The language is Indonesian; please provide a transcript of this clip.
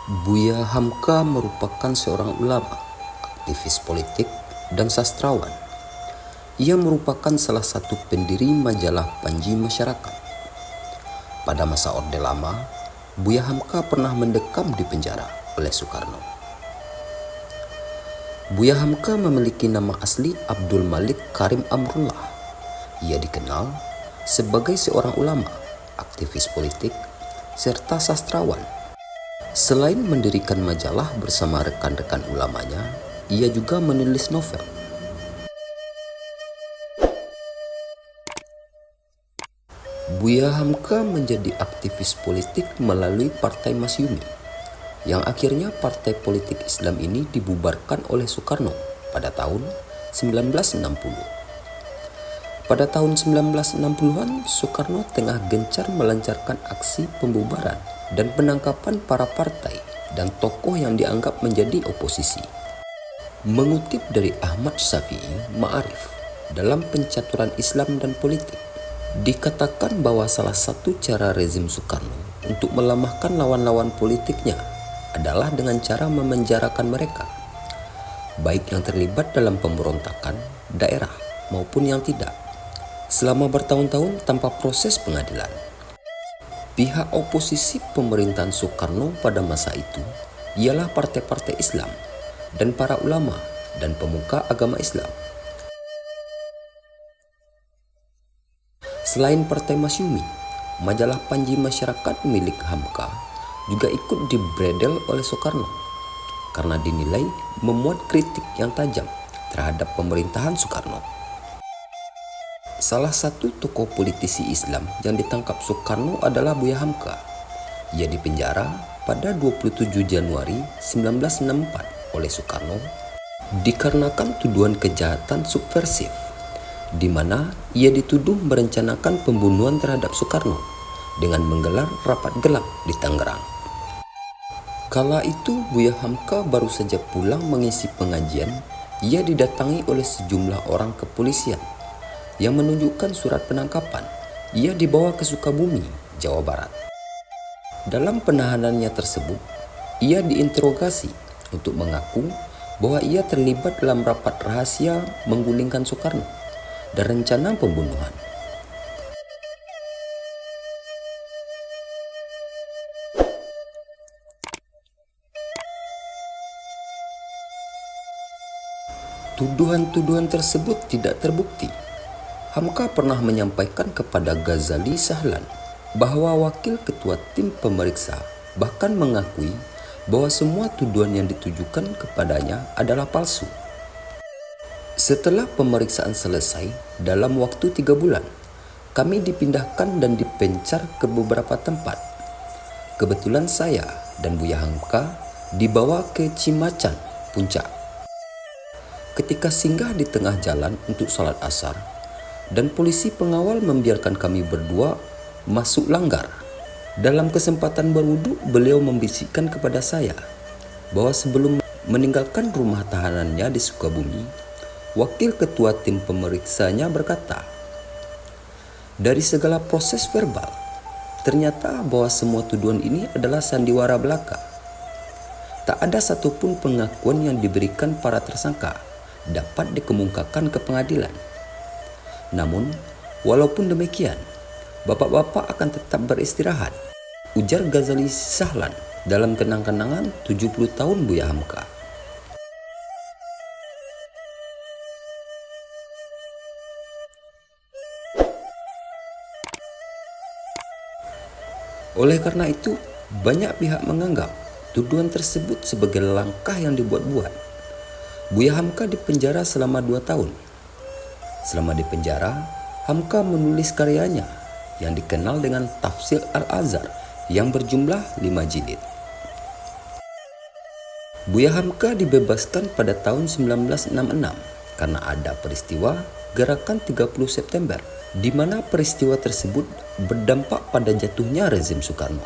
Buya Hamka merupakan seorang ulama, aktivis politik, dan sastrawan. Ia merupakan salah satu pendiri majalah Panji Masyarakat. Pada masa Orde Lama, Buya Hamka pernah mendekam di penjara oleh Soekarno. Buya Hamka memiliki nama asli Abdul Malik Karim Amrullah. Ia dikenal sebagai seorang ulama, aktivis politik, serta sastrawan. Selain mendirikan majalah bersama rekan-rekan ulamanya, ia juga menulis novel. Buya Hamka menjadi aktivis politik melalui Partai Masyumi, yang akhirnya partai politik Islam ini dibubarkan oleh Soekarno pada tahun 1960. Pada tahun 1960-an, Soekarno tengah gencar melancarkan aksi pembubaran dan penangkapan para partai dan tokoh yang dianggap menjadi oposisi. Mengutip dari Ahmad Syafi'i Ma'arif dalam Pencaturan Islam dan Politik, dikatakan bahwa salah satu cara rezim Soekarno untuk melemahkan lawan-lawan politiknya adalah dengan cara memenjarakan mereka, baik yang terlibat dalam pemberontakan daerah maupun yang tidak, selama bertahun-tahun tanpa proses pengadilan. Pihak oposisi pemerintahan Soekarno pada masa itu ialah partai-partai Islam dan para ulama dan pemuka agama Islam. Selain Partai Masyumi, majalah Panji Masyarakat milik Hamka juga ikut dibredel oleh Soekarno karena dinilai memuat kritik yang tajam terhadap pemerintahan Soekarno. Salah satu tokoh politisi Islam yang ditangkap Soekarno adalah Buya Hamka. Ia dipenjara pada 27 Januari 1964 oleh Soekarno dikarenakan tuduhan kejahatan subversif, di mana ia dituduh merencanakan pembunuhan terhadap Soekarno dengan menggelar rapat gelap di Tangerang. Kala itu Buya Hamka baru saja pulang mengisi pengajian. Ia didatangi oleh sejumlah orang kepolisian yang menunjukkan surat penangkapan. Ia dibawa ke Sukabumi, Jawa Barat. Dalam penahanannya tersebut, ia diinterogasi untuk mengaku bahwa ia terlibat dalam rapat rahasia menggulingkan Soekarno dan rencana pembunuhan. Tuduhan-tuduhan tersebut tidak terbukti. Hamka pernah menyampaikan kepada Ghazali Sahlan bahwa wakil ketua tim pemeriksa bahkan mengakui bahwa semua tuduhan yang ditujukan kepadanya adalah palsu. Setelah pemeriksaan selesai dalam waktu 3 bulan, kami dipindahkan dan dipencar ke beberapa tempat. Kebetulan saya dan Buya Hamka dibawa ke Cimacan, Puncak. Ketika singgah di tengah jalan untuk salat asar, dan polisi pengawal membiarkan kami berdua masuk langgar. Dalam kesempatan berwudu, beliau membisikkan kepada saya bahwa sebelum meninggalkan rumah tahanannya di Sukabumi, wakil ketua tim pemeriksanya berkata, "Dari segala proses verbal, ternyata bahwa semua tuduhan ini adalah sandiwara belaka. Tak ada satupun pengakuan yang diberikan para tersangka dapat dikemukakan ke pengadilan. Namun, walaupun demikian, bapak-bapak akan tetap beristirahat," ujar Ghazali Sahlan dalam kenang-kenangan 70 tahun Buya Hamka. Oleh karena itu, banyak pihak menganggap tuduhan tersebut sebagai langkah yang dibuat-buat. Buya Hamka dipenjara selama 2 tahun. Selama di penjara, Hamka menulis karyanya yang dikenal dengan Tafsir Al-Azhar yang berjumlah 5 jilid. Buya Hamka dibebaskan pada tahun 1966 karena ada peristiwa Gerakan 30 September, di mana peristiwa tersebut berdampak pada jatuhnya rezim Soekarno.